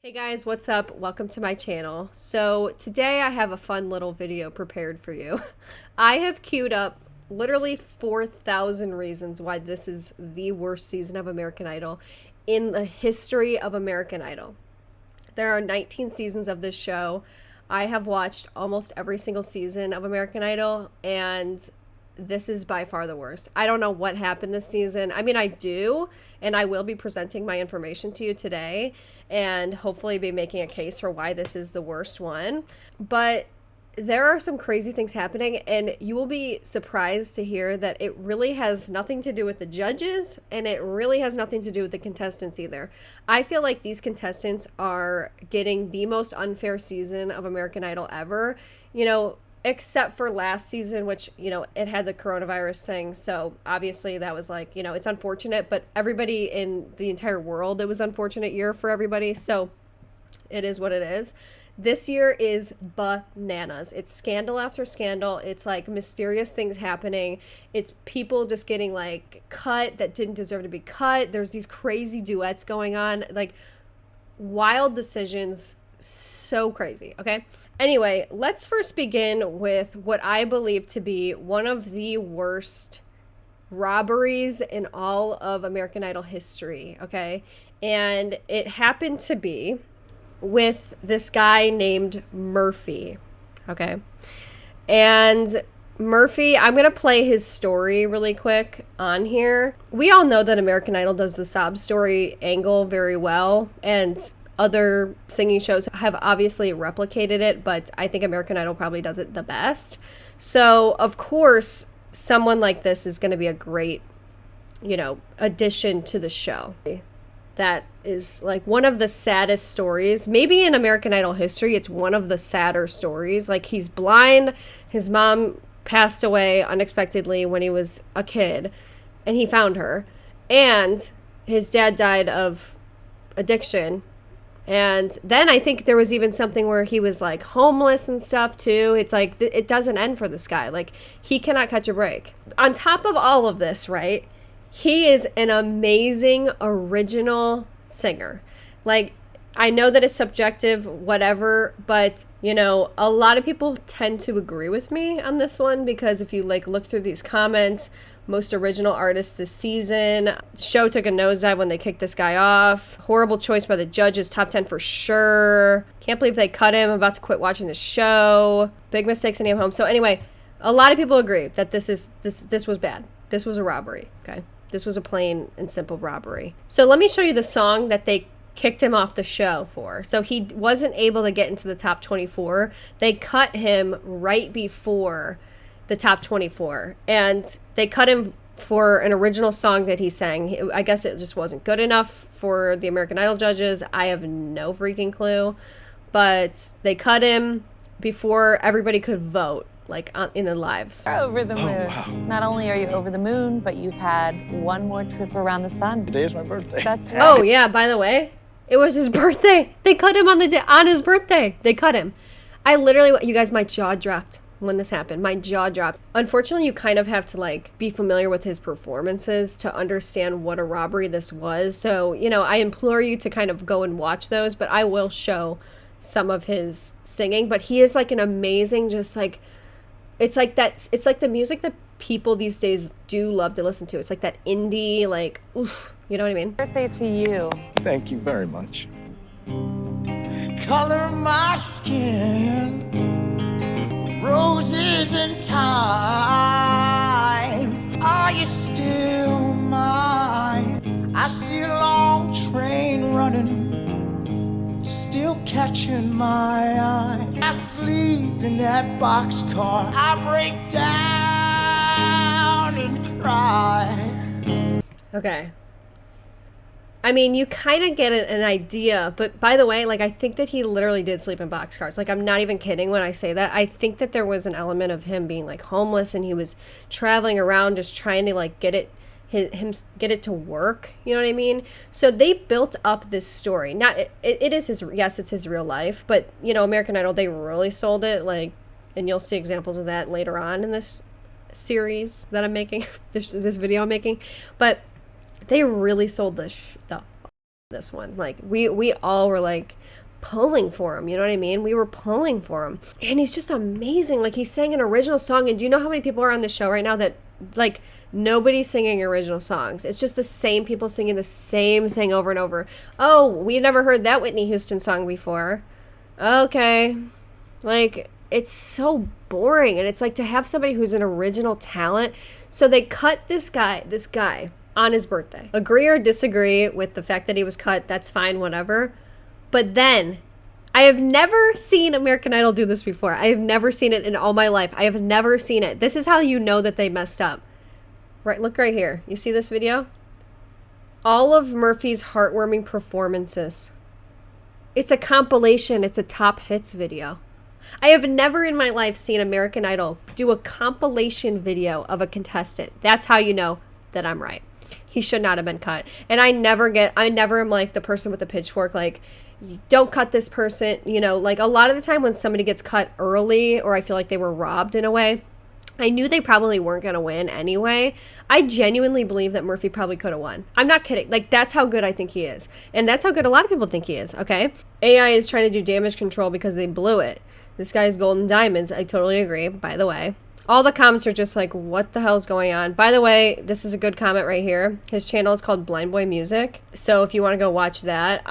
Hey guys, what's up? Welcome to my channel. So today I have a fun little video prepared for you. I have queued up literally 4,000 reasons why this is the worst season of American Idol in the history of American Idol. There are 19 seasons of this show. I have watched almost every single season of American Idol, and this is by far the worst. I don't know what happened this season. I mean, I do, and I will be presenting my information to you today and hopefully be making a case for why this is the worst one. But there are some crazy things happening, and you will be surprised to hear that it really has nothing to do with the judges, and it really has nothing to do with the contestants either. I feel like these contestants are getting the most unfair season of American Idol ever. Except for last season, which, it had the coronavirus thing. So obviously that was like, it's unfortunate, but everybody in the entire world, it was an unfortunate year for everybody. So it is what it is. This year is bananas. It's scandal after scandal. It's like mysterious things happening. It's people just getting like cut that didn't deserve to be cut. There's these crazy duets going on, like wild decisions. So crazy. Okay. Anyway, let's first begin with what I believe to be one of the worst robberies in all of American Idol history. Okay. And it happened to be with this guy named Murphy. Okay. And Murphy, I'm going to play his story really quick on here. We all know that American Idol does the sob story angle very well, and other singing shows have obviously replicated it, but I think American Idol probably does it the best. So, of course, someone like this is going to be a great, addition to the show. That is like one of the saddest stories. Maybe in American Idol history, it's one of the sadder stories. Like, he's blind. His mom passed away unexpectedly when he was a kid, and he found her. And his dad died of addiction. And then I think there was even something where he was like homeless and stuff too. It's like, it doesn't end for this guy. Like, he cannot catch a break. On top of all of this, right, he is an amazing original singer. Like, I know that it's subjective, whatever, but, a lot of people tend to agree with me on this one, because if you look through these comments, most original artist this season, show took a nosedive when they kicked this guy off, horrible choice by the judges, top 10 for sure, can't believe they cut him, I'm about to quit watching the show, big mistakes sending him home. So anyway, a lot of people agree that this was bad. This was a robbery. Okay, this was a plain and simple robbery. So let me show you the song that they kicked him off the show for. So he wasn't able to get into the top 24. They cut him right before the top 24, and they cut him for an original song that he sang. I guess it just wasn't good enough for the American Idol judges. I have no freaking clue, but they cut him before everybody could vote, in the lives. You're over the moon. Oh, wow. Not only are you over the moon, but you've had one more trip around the sun. Today is my birthday. That's right. Oh yeah, by the way, it was his birthday. They cut him on his birthday. They cut him. I literally, you guys, my jaw dropped when this happened. My jaw dropped. Unfortunately, you kind of have to be familiar with his performances to understand what a robbery this was. So, I implore you to kind of go and watch those, but I will show some of his singing. But he is an amazing, it's like the music that people these days do love to listen to. It's like that indie, oof, you know what I mean? Birthday to you. Thank you very much. Color my skin with roses in time. Are you still mine? I see a long train running, still catching my eye. I sleep in that boxcar. I break down and cry. Okay. I mean, you kind of get an idea, but by the way, I think that he literally did sleep in boxcars. I'm not even kidding when I say that. I think that there was an element of him being homeless, and he was traveling around just trying to get it to work. You know what I mean? So they built up this story. Not it is his, yes, it's his real life, but American Idol, they really sold it. And you'll see examples of that later on in this series that I'm making, this video I'm making, but they really sold the this one. Like we all were like pulling for him, you know what I mean? We were pulling for him. And he's just amazing. Like, he sang an original song, and do you know how many people are on the show right now that like nobody's singing original songs? It's just the same people singing the same thing over and over. Oh, we've never heard that Whitney Houston song before. Okay. Like, it's so boring. And it's like, to have somebody who's an original talent. So they cut this guy on his birthday. Agree or disagree with the fact that he was cut, that's fine, whatever. But then, I have never seen American Idol do this before. I have never seen it in all my life. I have never seen it. This is how you know that they messed up. Right, look right here. You see this video? All of Murphy's heartwarming performances. It's a compilation. It's a top hits video. I have never in my life seen American Idol do a compilation video of a contestant. That's how you know that I'm right. He should not have been cut. And I never am like the person with the pitchfork, like, you don't cut this person, you know, like a lot of the time when somebody gets cut early, or I feel like they were robbed in a way, I knew they probably weren't going to win anyway. I genuinely believe that Murphy probably could have won. I'm not kidding. Like, that's how good I think he is. And that's how good a lot of people think he is, okay? AI is trying to do damage control because they blew it. This guy's golden diamonds. I totally agree, by the way. All the comments are just like, what the hell's going on? By the way, this is a good comment right here. His channel is called Blind Boy Music. So if you want to go watch that,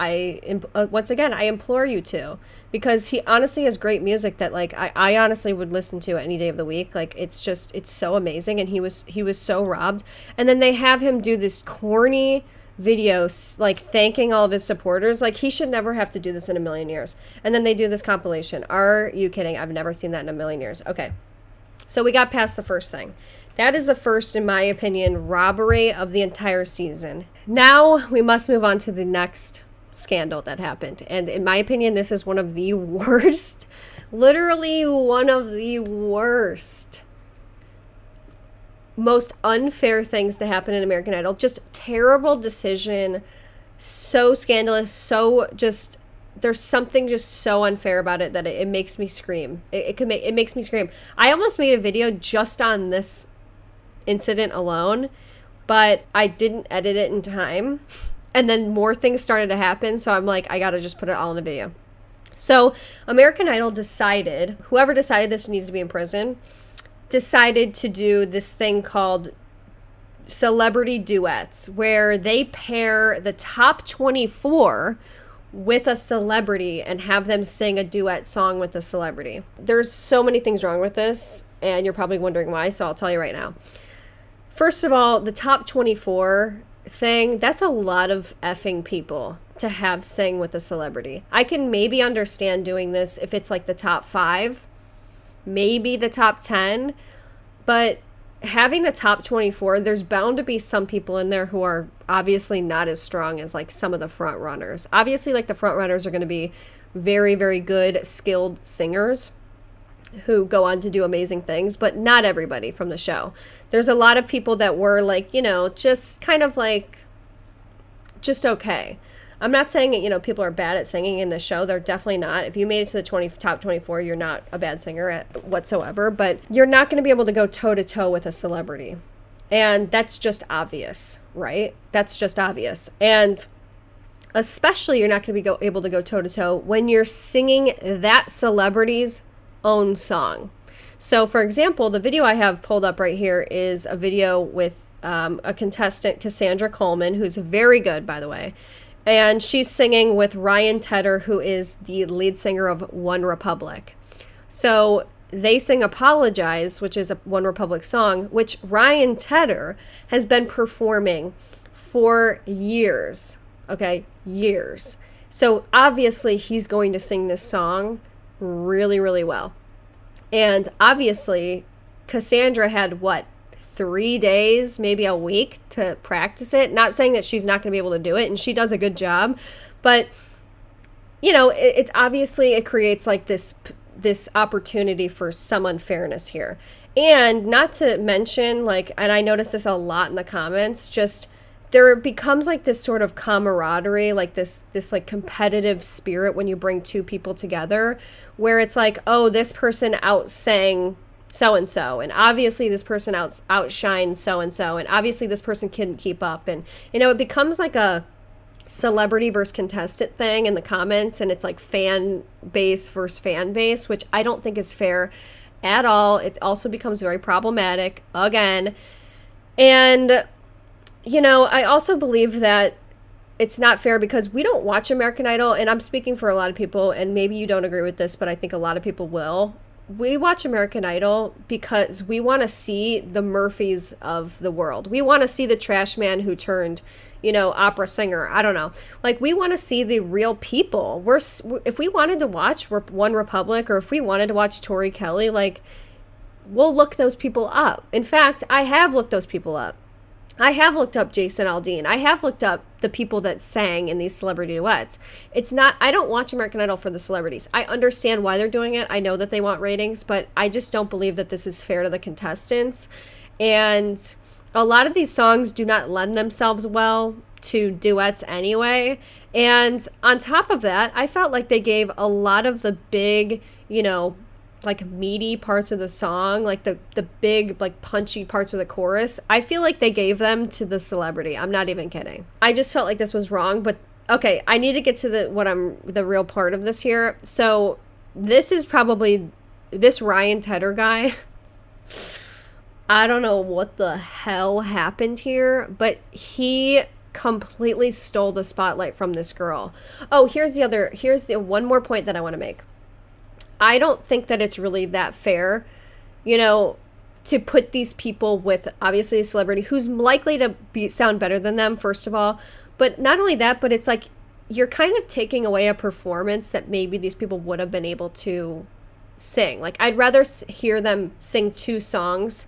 once again, I implore you to. Because he honestly has great music that, like, I honestly would listen to any day of the week. Like, it's so amazing. And he was so robbed. And then they have him do this corny videos, like, thanking all of his supporters. Like, he should never have to do this in a million years. And then they do this compilation. Are you kidding? I've never seen that in a million years. Okay. So we got past the first thing. That is the first, in my opinion, robbery of the entire season. Now we must move on to the next scandal that happened. And in my opinion, this is one of the worst, literally one of the worst, most unfair things to happen in American Idol. Just terrible decision, so scandalous, so just... There's something just so unfair about it that it makes me scream. It makes me scream. I almost made a video just on this incident alone, but I didn't edit it in time. And then more things started to happen, so I'm like, I gotta just put it all in a video. So American Idol decided, whoever decided this needs to be in prison, decided to do this thing called celebrity duets, where they pair the top 24 with a celebrity and have them sing a duet song with a celebrity. There's so many things wrong with this, and you're probably wondering why, so I'll tell you right now. First of all, the top 24 thing, that's a lot of effing people to have sing with a celebrity. I can maybe understand doing this if it's like the top 5, maybe the top 10, but having the top 24, there's bound to be some people in there who are obviously not as strong as like some of the front runners. Obviously, like, the front runners are going to be very, very good, skilled singers who go on to do amazing things, but not everybody from the show. There's a lot of people that were like, you know, just kind of like, just okay. I'm not saying that, you know, people are bad at singing in the show. They're definitely not. If you made it to the top 24, you're not a bad singer whatsoever, but you're not going to be able to go toe-to-toe with a celebrity. And that's just obvious, right? That's just obvious. And especially you're not going to be able to go toe-to-toe when you're singing that celebrity's own song. So, for example, the video I have pulled up right here is a video with a contestant, Cassandra Coleman, who's very good, by the way. And she's singing with Ryan Tedder, who is the lead singer of One Republic. So they sing Apologize, which is a One Republic song, which Ryan Tedder has been performing for years. Okay, years. So obviously he's going to sing this song really, really well. And obviously Cassandra had, 3 days, maybe a week to practice it. Not saying that she's not going to be able to do it, and she does a good job, but you know, it's obviously, it creates like this opportunity for some unfairness here. And not to mention, like, and I noticed this a lot in the comments, just there becomes like this sort of camaraderie, like this like competitive spirit when you bring two people together, where it's like, oh, this person outsang so-and-so, and obviously this person outshined so-and-so, and obviously this person couldn't keep up, and you know, it becomes like a celebrity versus contestant thing in the comments, and it's like fan base versus fan base, which I don't think is fair at all. It also becomes very problematic again. And, you know, I also believe that it's not fair because we don't watch American Idol, and I'm speaking for a lot of people, and maybe you don't agree with this, but I think a lot of people will. We watch American Idol because we want to see the Murphys of the world. We want to see the trash man who turned, you know, opera singer. I don't know. Like, we want to see the real people. If we wanted to watch One Republic, or if we wanted to watch Tori Kelly, like, we'll look those people up. In fact, I have looked those people up. I have looked up Jason Aldean. I have looked up the people that sang in these celebrity duets. I don't watch American Idol for the celebrities. I understand why they're doing it. I know that they want ratings, but I just don't believe that this is fair to the contestants. And a lot of these songs do not lend themselves well to duets anyway. And on top of that, I felt like they gave a lot of the big, you know, like meaty parts of the song, like the big, like punchy parts of the chorus. I feel like they gave them to the celebrity. I'm not even kidding. I just felt like this was wrong, but okay, I need to get to the real part of this here. So this is probably this Ryan Tedder guy. I don't know what the hell happened here, but he completely stole the spotlight from this girl. Oh, here's the one more point that I want to make. I don't think that it's really that fair, you know, to put these people with obviously a celebrity who's likely to sound better than them, first of all. But not only that, but it's like you're kind of taking away a performance that maybe these people would have been able to sing. Like, I'd rather hear them sing 2 songs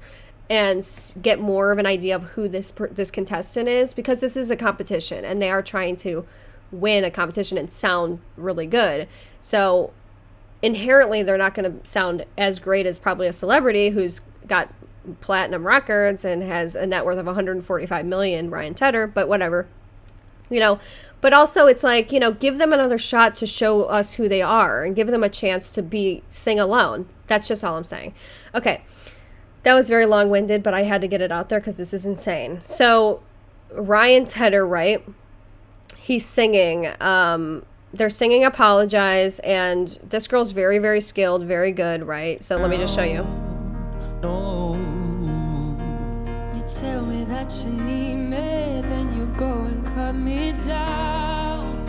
and get more of an idea of who this contestant is, because this is a competition and they are trying to win a competition and sound really good. So inherently they're not going to sound as great as probably a celebrity who's got platinum records and has a net worth of 145 million, Ryan Tedder, but whatever, you know. But also it's like, you know, give them another shot to show us who they are and give them a chance to sing alone. That's just all I'm saying. Okay, that was very long-winded, but I had to get it out there because this is insane. So Ryan Tedder, right, he's singing, they're singing Apologize, and this girl's very, very skilled, very good, right? So let me just show you. No. You tell me that you need me, then you go and cut me down.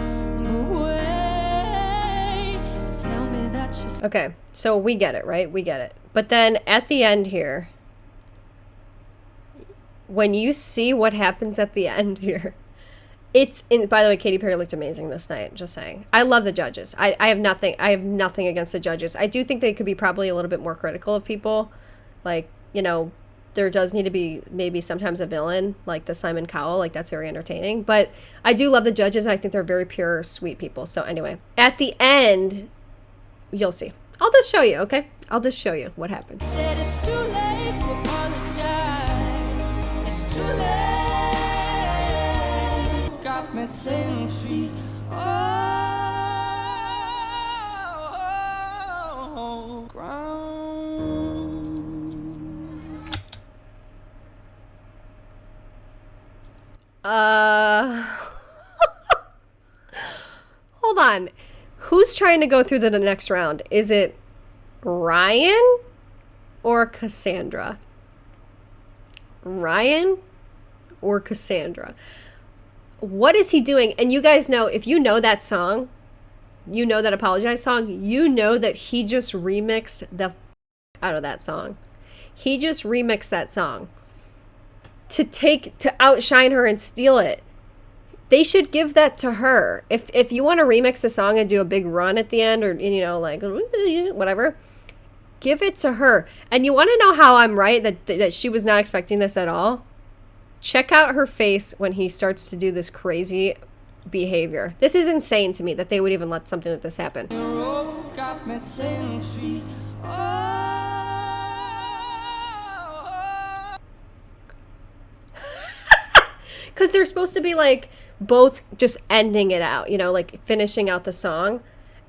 But wait, tell me that you... Okay, so we get it, right? We get it. But then at the end here, when you see what happens at the end here, by the way, Katy Perry looked amazing this night, just saying. I love the judges. I have nothing against the judges. I do think they could be probably a little bit more critical of people. Like, you know, there does need to be maybe sometimes a villain, like the Simon Cowell, like that's very entertaining. But I do love the judges. I think they're very pure, sweet people. So anyway, at the end, you'll see. I'll just show you, okay? I'll just show you what happens. Said it's too late to apologize. It's too late. Got me 10 feet. Oh, ground. Hold on. Who's trying to go through to the next round? Is it Ryan or Cassandra? Ryan or Cassandra? What is he doing? And you guys know, if you know that song, you know that Apologize song, you know that he just remixed the out of that song. He just remixed that song to outshine her and steal it. They should give that to her. If you want to remix a song and do a big run at the end, or, you know, like whatever, give it to her. And you want to know how I'm right that she was not expecting this at all? Check out her face when he starts to do this crazy behavior. This is insane to me that they would even let something like this happen. Got me 10 feet. Because they're supposed to be like both just ending it out, you know, like finishing out the song.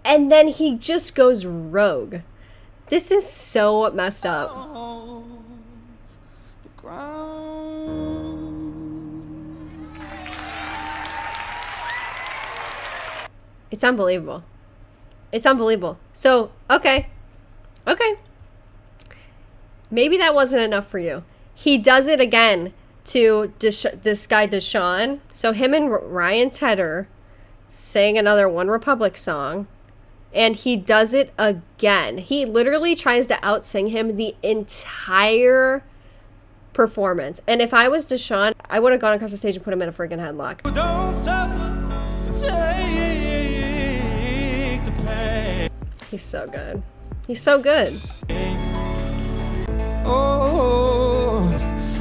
And then he just goes rogue. This is so messed up. The ground. It's unbelievable. It's unbelievable. So, okay. Okay. Maybe that wasn't enough for you. He does it again to this guy, Deshaun. So him and Ryan Tedder sang another One Republic song. And he does it again. He literally tries to out-sing him the entire performance. And if I was Deshaun, I would have gone across the stage and put him in a freaking headlock. Don't suffer, take the pain. He's so good. He's so good. Oh,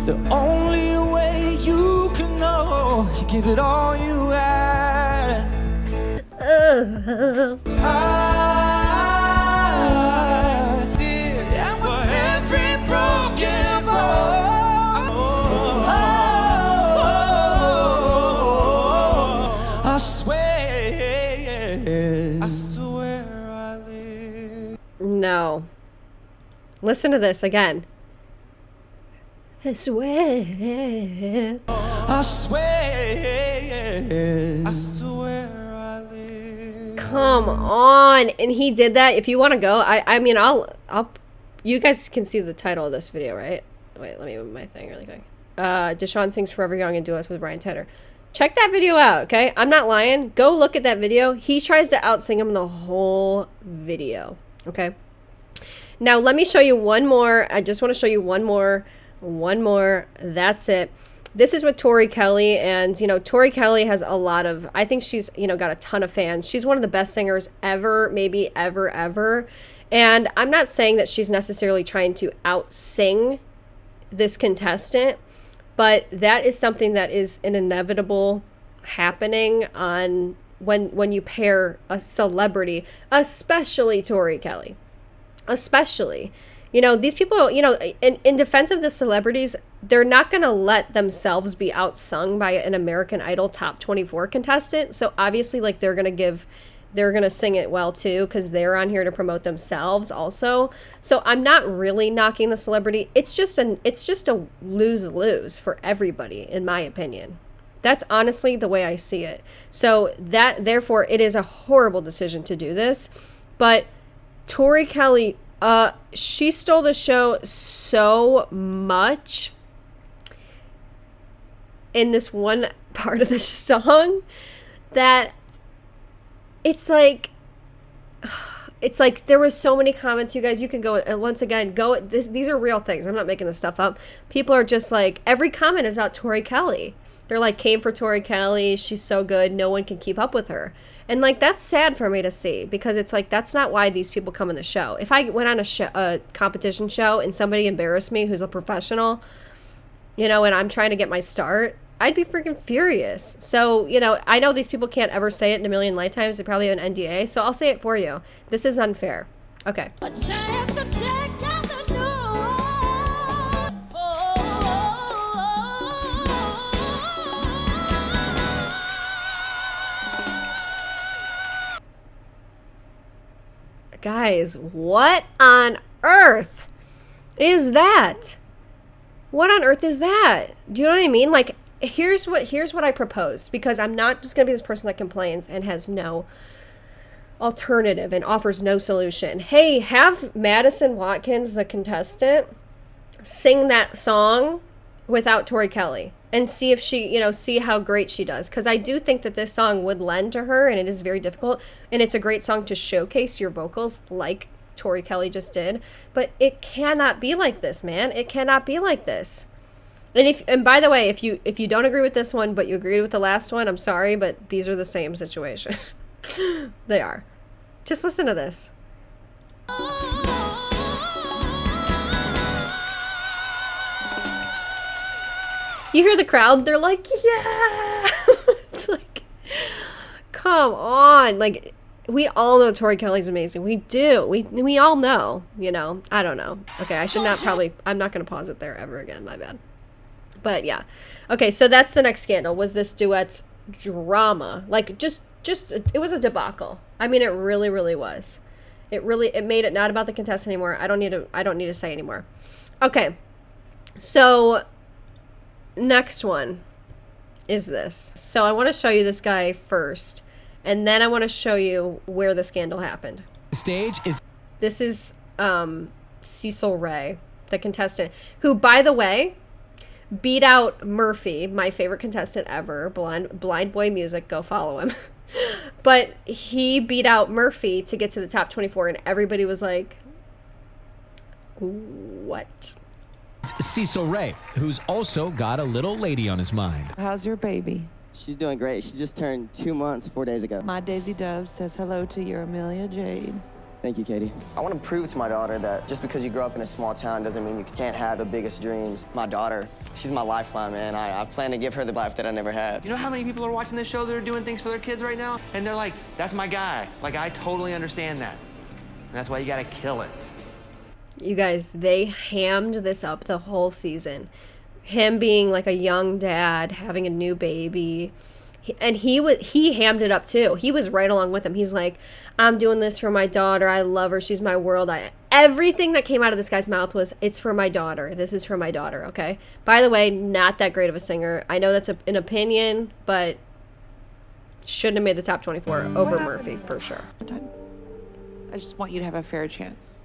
the only way you can know, you give it all you had. I did, and with every broken bone, I swear I live. No. Listen to this again. I swear. I swear I live. Come on. And he did that. If you want to go, I mean, I'll, you guys can see the title of this video, right? Wait, let me move my thing really quick. Deshaun sings Forever Young and duets with Ryan Tedder. Check that video out, okay? I'm not lying. Go look at that video. He tries to outsing him the whole video, okay? Now, let me show you one more. I just want to show you one more. That's it. This is with Tori Kelly. And, you know, Tori Kelly has a lot of, I think she's, you know, got a ton of fans. She's one of the best singers ever, maybe ever. And I'm not saying that she's necessarily trying to out-sing this contestant, but that is something that is an inevitable happening on when you pair a celebrity, especially Tori Kelly. Especially, you know, these people, you know, in defense of the celebrities, they're not going to let themselves be outsung by an American Idol top 24 contestant. So obviously, like, they're going to sing it well too, because they're on here to promote themselves also. So I'm not really knocking the celebrity. It's just a lose-lose for everybody, in my opinion. That's honestly the way I see it. So therefore, it is a horrible decision to do this. But Tori Kelly, she stole the show so much in this one part of the song that it's like there was so many comments, you guys. You can go, once again, these are real things. I'm not making this stuff up. People are just like, every comment is about Tori Kelly. They're like, came for Tori Kelly. She's so good. No one can keep up with her. And, like, that's sad for me to see, because it's like, that's not why these people come on the show. If I went on a competition show and somebody embarrassed me who's a professional, you know, and I'm trying to get my start, I'd be freaking furious. So, you know, I know these people can't ever say it in a million lifetimes. They probably have an NDA, so I'll say it for you. This is unfair. Okay. A chance to take down the door. Guys, what on earth is that? What on earth is that? Do you know what I mean? Like, here's what I propose, because I'm not just gonna be this person that complains and has no alternative and offers no solution. Hey, have Madison Watkins, the contestant, sing that song without Tori Kelly and see if she, you know, see how great she does. Because I do think that this song would lend to her, and it is very difficult, and it's a great song to showcase your vocals like Tori Kelly just did. But it cannot be like this, man. It cannot be like this. And by the way, if you don't agree with this one, but you agreed with the last one, I'm sorry, but these are the same situation. They are. Just listen to this. You hear the crowd, they're like, yeah. It's like, come on. Like, we all know Tori Kelly's amazing. We do. We all know, you know. I don't know. Okay, I'm not going to pause it there ever again. My bad. But yeah. Okay, so that's the next scandal, was this duets drama. Like, just it was a debacle. I mean, it really, really was. It made it not about the contestant anymore. I don't need to say anymore. Okay. So next one is this. So I want to show you this guy first. And then I want to show you where the scandal happened. Stage is This is Cecil Ray, the contestant, who, by the way, beat out Murphy, my favorite contestant ever. Blind Boy Music, go follow him. But he beat out Murphy to get to the top 24, and everybody was like, what? Cecil Ray, who's also got a little lady on his mind. How's your baby? She's doing great. She just turned 2 months 4 days ago. My Daisy Dove says hello to your Amelia Jade. Thank you, Katie. I want to prove to my daughter that just because you grow up in a small town doesn't mean you can't have the biggest dreams. My daughter, she's my lifeline, man. I plan to give her the life that I never had. You know how many people are watching this show that are doing things for their kids right now? And they're like, that's my guy. Like, I totally understand that. And that's why you gotta kill it. You guys, they hammed this up the whole season. Him being like a young dad, having a new baby. And he hammed it up too. He was right along with him. He's like, I'm doing this for my daughter. I love her. She's my world. Everything that came out of this guy's mouth was, it's for my daughter. This is for my daughter, okay? By the way, not that great of a singer. I know that's an opinion, but shouldn't have made the top 24 over Murphy for sure. I just want you to have a fair chance.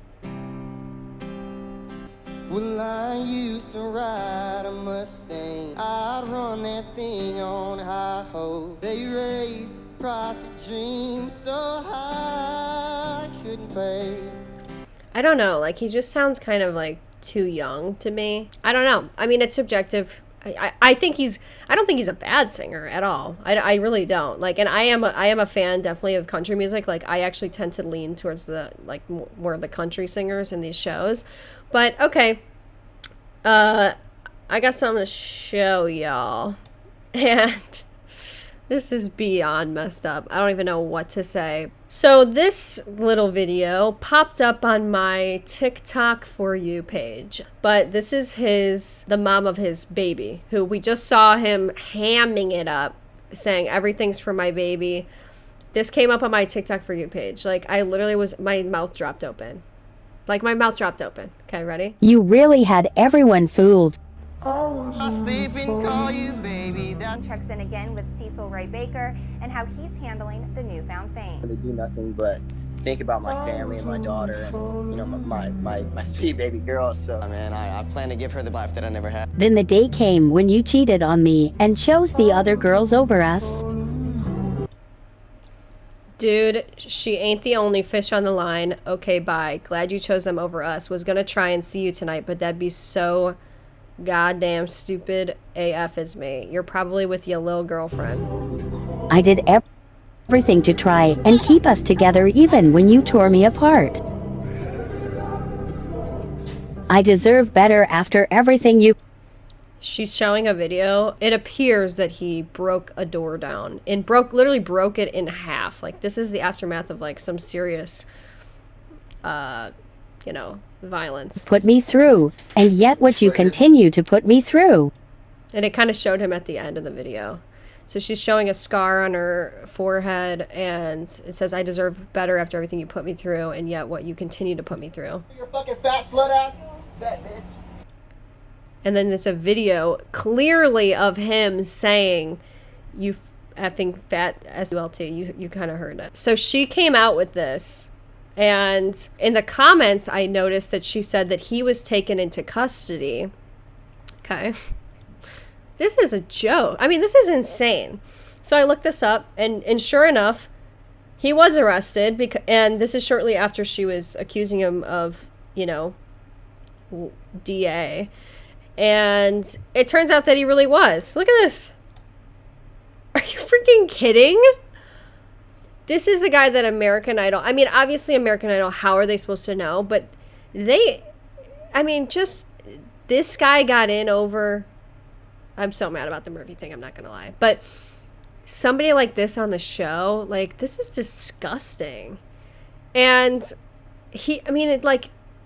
Well, I used to ride a Mustang. I'd run that thing on high hope. They raised the price of dreams so high I couldn't pay. I don't know. Like, he just sounds kind of like too young to me. I don't know. I mean, it's subjective. I don't think he's a bad singer at all. I really don't. Like, and I am a fan definitely of country music. Like, I actually tend to lean towards the, like, more of the country singers in these shows. But okay, I got something to show y'all, and this is beyond messed up. I don't even know what to say. So this little video popped up on my TikTok For You page, but this is the mom of his baby, who we just saw him hamming it up, saying everything's for my baby. This came up on my TikTok For You page. Like, I literally my mouth dropped open. Like, my mouth dropped open. Okay, ready? You really had everyone fooled. I sleep and call you baby. Checks in again with Cecil Ray Baker and how he's handling the newfound fame. They do nothing but think about my family and my daughter and, you know, my sweet baby girl. So, man, I plan to give her the life that I never had. Then the day came when you cheated on me and chose the other girls over us. Dude, she ain't the only fish on the line. Okay, bye. Glad you chose them over us. Was gonna try and see you tonight, but that'd be so goddamn stupid AF is me. You're probably with your little girlfriend. I did everything to try and keep us together even when you tore me apart. I deserve better after everything you... She's showing a video. It appears that he broke a door down and literally broke it in half. Like, this is the aftermath of, like, some serious, you know, violence. Put me through, and yet what you continue to put me through. And it kind of showed him at the end of the video. So she's showing a scar on her forehead, and it says, I deserve better after everything you put me through, and yet what you continue to put me through. You're fucking fat slut ass. Fat bitch. And then it's a video clearly of him saying, you effing fat SULT. You kind of heard it. So she came out with this. And in the comments, I noticed that she said that he was taken into custody. Okay. This is a joke. I mean, this is insane. So I looked this up, and sure enough, he was arrested. And this is shortly after she was accusing him of, you know, DA. And it turns out that he really was. Look at this. Are you freaking kidding? This is the guy that American Idol... I mean, obviously American Idol, how are they supposed to know? But just... This guy got in over... I'm so mad about the Murphy thing, I'm not going to lie. But somebody like this on the show, like, this is disgusting. And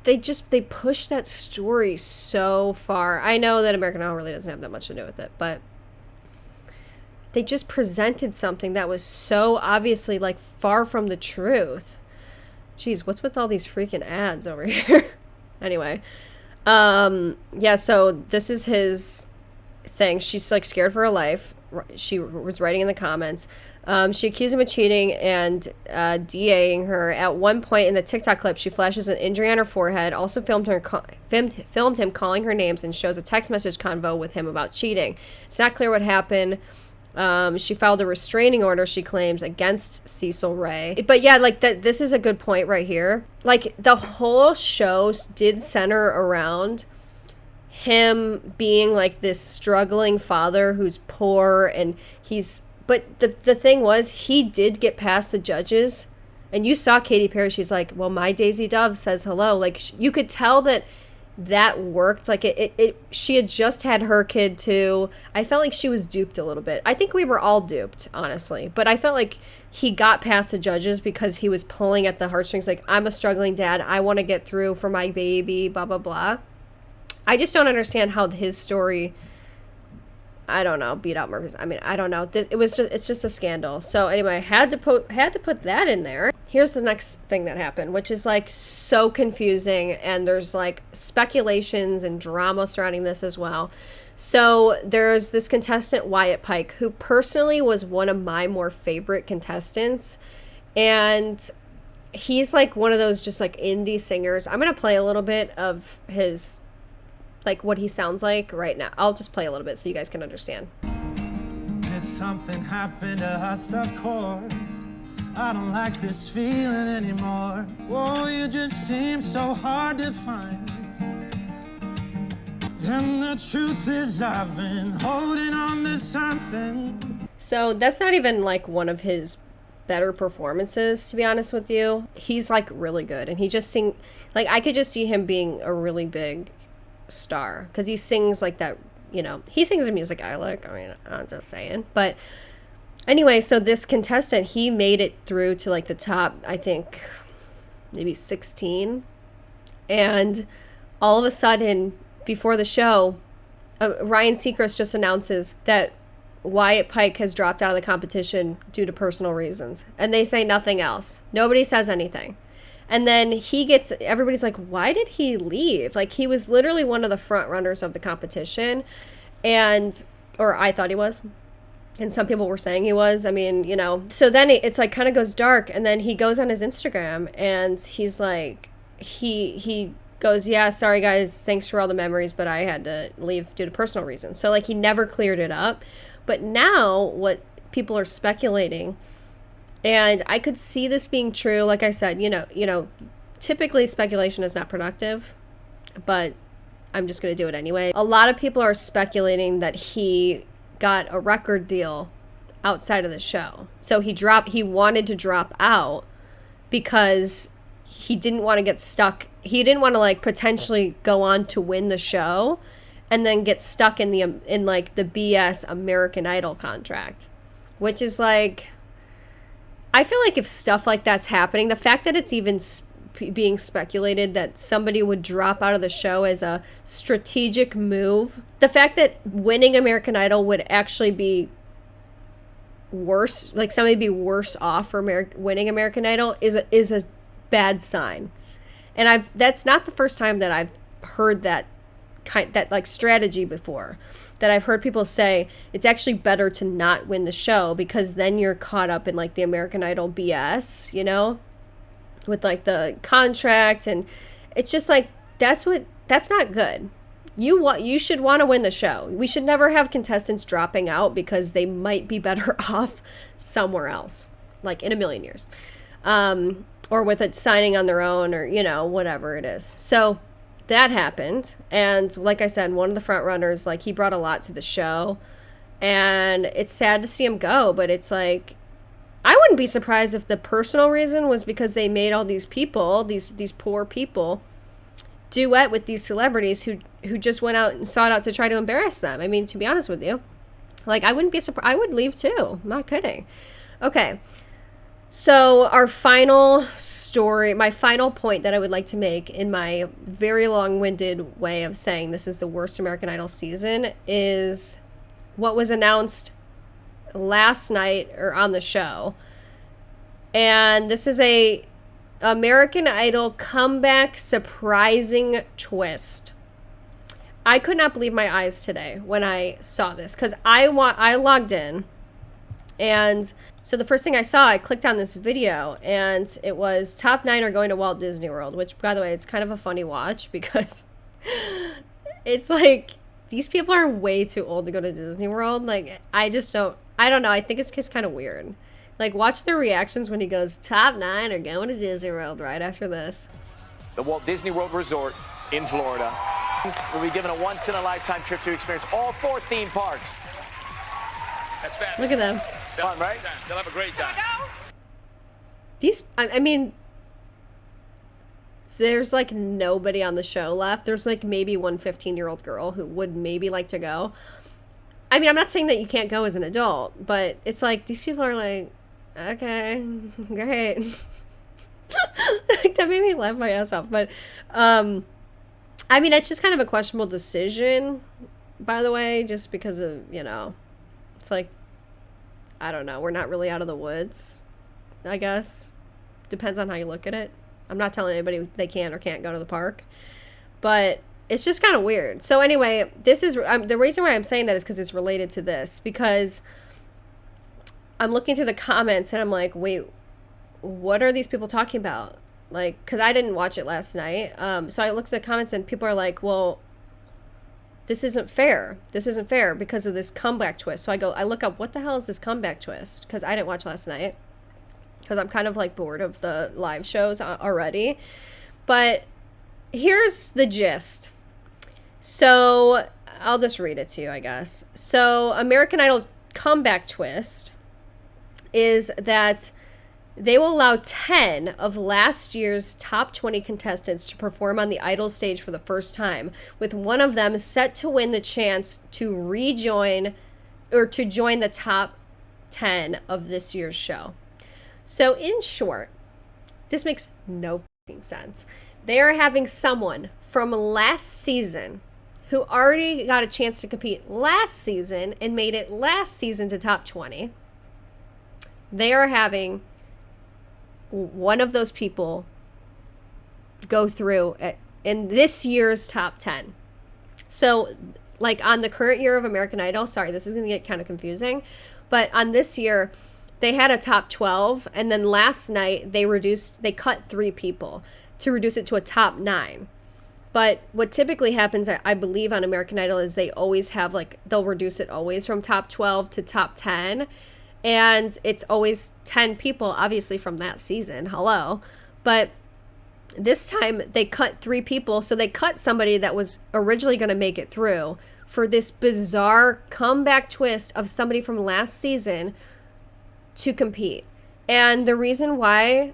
they push that story so far. I know that American Idol really doesn't have that much to do with it, but they just presented something that was so obviously, like, far from the truth. Jeez, what's with all these freaking ads over here? Anyway, yeah, so this is thing. She's like scared for her life. She was writing in the comments. She accused him of cheating and DAing her. At one point in the TikTok clip, she flashes an injury on her forehead, also filmed him calling her names, and shows a text message convo with him about cheating. It's not clear what happened. She filed a restraining order, she claims, against Cecil Ray. But yeah, like this is a good point right here. Like the whole show did center around him being like this struggling father who's poor, and but the thing was, he did get past the judges, and you saw Katy Perry, she's like, well, my Daisy Dove says hello. Like you could tell that worked. Like she had just had her kid too. I felt like she was duped a little bit. I think we were all duped, honestly, but I felt like he got past the judges because he was pulling at the heartstrings. Like, I'm a struggling dad, I want to get through for my baby, blah blah blah. I just don't understand how his story, I don't know, beat out Murphy's. I mean, I don't know. It's just a scandal. So anyway, I had to put that in there. Here's the next thing that happened, which is like so confusing, and there's like speculations and drama surrounding this as well. So there's this contestant, Wyatt Pike, who personally was one of my more favorite contestants, and he's like one of those just like indie singers. I'm gonna play a little bit of his, like what he sounds like right now. I'll just play a little bit so you guys can understand. Did something happen to us, of course? I don't like this feeling anymore. Whoa, you just seem so hard to find. And the truth is I've been holding on to something. So that's not even like one of his better performances, to be honest with you. He's like really good, and he just like I could just see him being a really big star because he sings like that, you know, he sings the music I like. I mean, I'm just saying. But anyway, so this contestant, he made it through to like the top, I think maybe 16, and all of a sudden before the show, Ryan Seacrest just announces that Wyatt Pike has dropped out of the competition due to personal reasons, and they say nothing else. Nobody says anything. And then everybody's like, why did he leave? Like, he was literally one of the front runners of the competition, or I thought he was, and some people were saying he was. I mean, you know. So then it's like kind of goes dark, and then he goes on his Instagram, and he's like, he goes, yeah, sorry guys, thanks for all the memories, but I had to leave due to personal reasons. So like he never cleared it up. But now what people are speculating, and I could see this being true, like I said, you know, typically speculation is not productive, but I'm just going to do it anyway. A lot of people are speculating that he got a record deal outside of the show. So he wanted to drop out because he didn't want to get stuck. He didn't want to like potentially go on to win the show and then get stuck in like the BS American Idol contract, which is like, I feel like if stuff like that's happening, the fact that it's even being speculated that somebody would drop out of the show as a strategic move, the fact that winning American Idol would actually be worse, like somebody be worse off for winning American Idol is a bad sign. And that's not the first time that I've heard that like strategy before, that I've heard people say it's actually better to not win the show because then you're caught up in like the American Idol BS, you know, with like the contract, and it's just like that's not good. You should want to win the show. We should never have contestants dropping out because they might be better off somewhere else, like in a million years, or with it signing on their own, or you know, whatever it is. So that happened, and like I said, one of the front runners, like he brought a lot to the show, and it's sad to see him go, but it's like I wouldn't be surprised if the personal reason was because they made all these people, these poor people, duet with these celebrities who just went out and sought out to try to embarrass them. I mean, to be honest with you, like I wouldn't be surprised. I would leave too. I'm not kidding. Okay. So our final story, my final point that I would like to make in my very long-winded way of saying this is the worst American Idol season is what was announced last night or on the show. And this is a American Idol comeback surprising twist. I could not believe my eyes today when I saw this, because I logged in, and so the first thing I saw, I clicked on this video, and it was top 9 are going to Walt Disney World, which, by the way, it's kind of a funny watch, because it's like, these people are way too old to go to Disney World. Like, I don't know. I think it's just kind of weird. Like, watch their reactions when he goes, top 9 are going to Disney World right after this. The Walt Disney World Resort in Florida will be given a once-in-a-lifetime trip to experience all 4 theme parks. That's fabulous. Look at them. Fun, right? They'll have a great time. These, I mean, there's like nobody on the show left. There's like maybe one 15-year-old girl who would maybe like to go. I mean, I'm not saying that you can't go as an adult, but it's like these people are like, okay, great. That made me laugh my ass off. But I mean, it's just kind of a questionable decision, by the way, just because of, you know, it's like, I don't know, we're not really out of the woods, I guess. Depends on how you look at it. I'm not telling anybody they can or can't go to the park, but it's just kind of weird. So anyway, this is the reason why I'm saying that is because it's related to this, because I'm looking through the comments and I'm like, wait, what are these people talking about? Like, because I didn't watch it last night. So I looked at the comments and people are like, well, this isn't fair. This isn't fair because of this comeback twist. So I look up, what the hell is this comeback twist? Because I didn't watch last night. Because I'm kind of like bored of the live shows already. But here's the gist. So I'll just read it to you, I guess. So American Idol comeback twist is that they will allow 10 of last year's top 20 contestants to perform on the Idol stage for the first time, with one of them set to win the chance to rejoin or to join the top 10 of this year's show. So in short, this makes no fucking sense. They are having someone from last season who already got a chance to compete last season and made it last season to top 20. They are having one of those people go through in this year's top 10. So like on the current year of American Idol, sorry, this is going to get kind of confusing, but on this year, they had a top 12, and then last night they cut 3 people to reduce it to a top 9. But what typically happens, I believe, on American Idol is they always have, like, they'll reduce it always from top 12 to top 10. And it's always 10 people, obviously, from that season. Hello. But this time they cut 3 people. So they cut somebody that was originally going to make it through for this bizarre comeback twist of somebody from last season to compete. And the reason why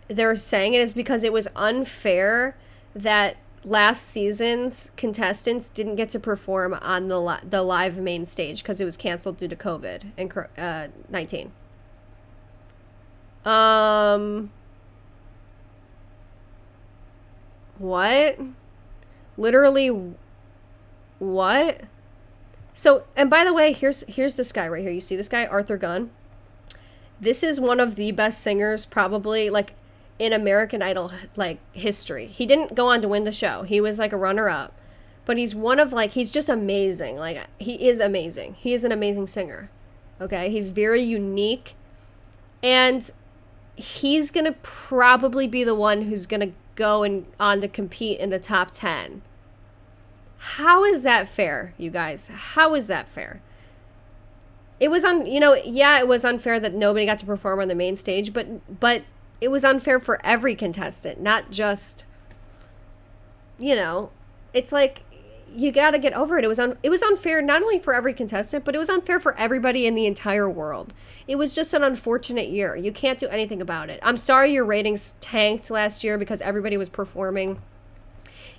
they're saying it is because it was unfair that last season's contestants didn't get to perform on the live main stage because it was canceled due to COVID and 19. What? Literally, what? So, and by the way, here's this guy right here. You see this guy, Arthur Gunn? This is one of the best singers probably, like, in American Idol, like, history. He didn't go on to win the show. He was, like, a runner-up. But he's one of, like, he's just amazing. Like, he is amazing. He is an amazing singer. Okay? He's very unique. And he's going to probably be the one who's going to go on to compete in the top 10. How is that fair, you guys? How is that fair? It was it was unfair that nobody got to perform on the main stage, but it was unfair for every contestant, not just, it's like, you got to get over it. It was unfair not only for every contestant, but it was unfair for everybody in the entire world. It was just an unfortunate year. You can't do anything about it. I'm sorry your ratings tanked last year because everybody was performing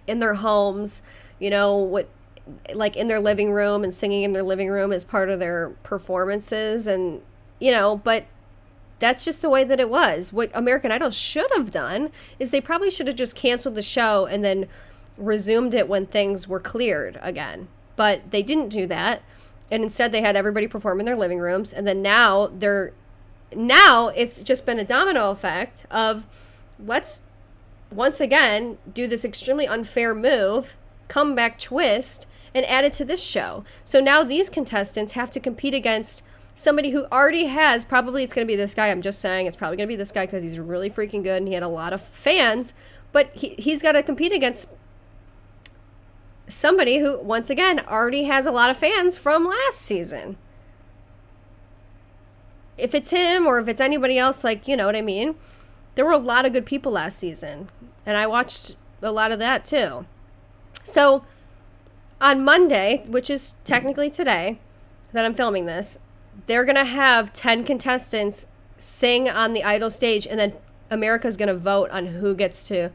in their homes, like in their living room and singing in their living room as part of their performances. And, but that's just the way that it was. What American Idol should have done is they probably should have just canceled the show and then resumed it when things were cleared again. But they didn't do that. And instead they had everybody perform in their living rooms. And then now it's just been a domino effect of, let's once again do this extremely unfair move comeback twist and add it to this show. So now these contestants have to compete against somebody who already has, probably it's going to be this guy. I'm just saying it's probably going to be this guy because he's really freaking good and he had a lot of fans. But he's got to compete against somebody who, once again, already has a lot of fans from last season. If it's him or if it's anybody else, like, you know what I mean? There were a lot of good people last season. And I watched a lot of that too. So on Monday, which is technically today that I'm filming this, they're going to have 10 contestants sing on the Idol stage, and then America's going to vote on who gets to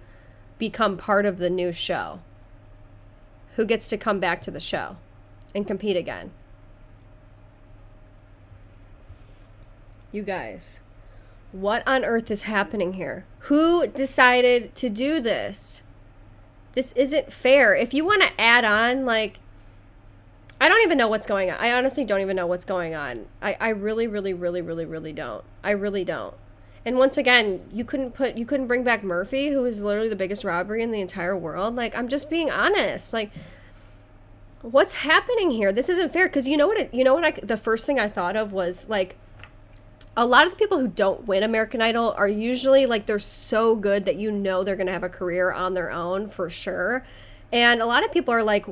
become part of the new show. Who gets to come back to the show and compete again. You guys, what on earth is happening here? Who decided to do this? This isn't fair. If you want to add on, like, I don't even know what's going on. I honestly don't even know what's going on. I really don't. I really don't. And once again, you couldn't bring back Murphy, who is literally the biggest robbery in the entire world. Like, I'm just being honest. Like, what's happening here? This isn't fair. Because the first thing I thought of was, like, a lot of the people who don't win American Idol are usually, like, they're so good that you know they're going to have a career on their own for sure. And a lot of people are like,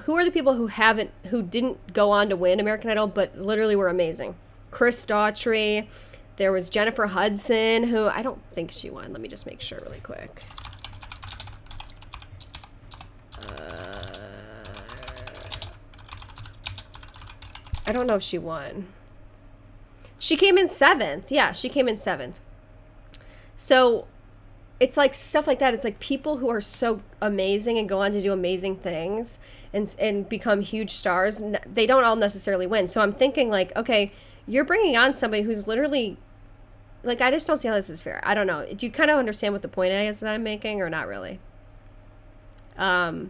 who are the people who didn't go on to win American Idol but literally were amazing? Chris Daughtry. There was Jennifer Hudson, who I don't think she won. Let me just make sure really quick. I don't know if she won. She came in 7th. Yeah, she came in 7th. So it's like stuff like that. It's like people who are so amazing and go on to do amazing things and become huge stars. They don't all necessarily win. So I'm thinking, like, okay, you're bringing on somebody who's literally, like, I just don't see how this is fair. I don't know. Do you kind of understand what the point is that I'm making, or not really? I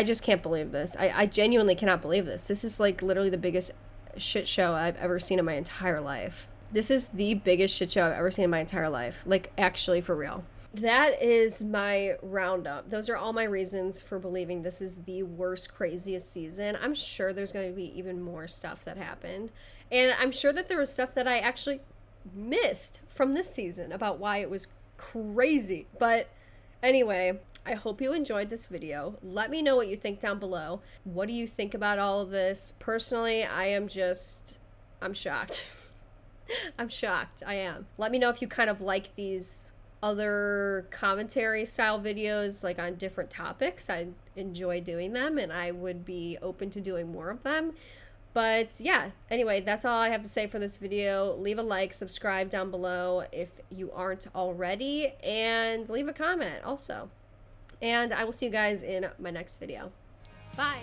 just can't believe this. I genuinely cannot believe this. This is, like, literally the biggest shit show I've ever seen in my entire life. This is the biggest shit show I've ever seen in my entire life. Like, actually, for real. That is my roundup. Those are all my reasons for believing this is the worst, craziest season. I'm sure there's going to be even more stuff that happened. And I'm sure that there was stuff that I actually missed from this season about why it was crazy. But anyway, I hope you enjoyed this video. Let me know what you think down below. What do you think about all of this? Personally, I'm shocked. I'm shocked. I am. Let me know if you kind of like these other commentary style videos, like on different topics. I enjoy doing them and I would be open to doing more of them. But yeah, anyway, that's all I have to say for this video. Leave a like, subscribe down below if you aren't already, and leave a comment also. And I will see you guys in my next video. Bye.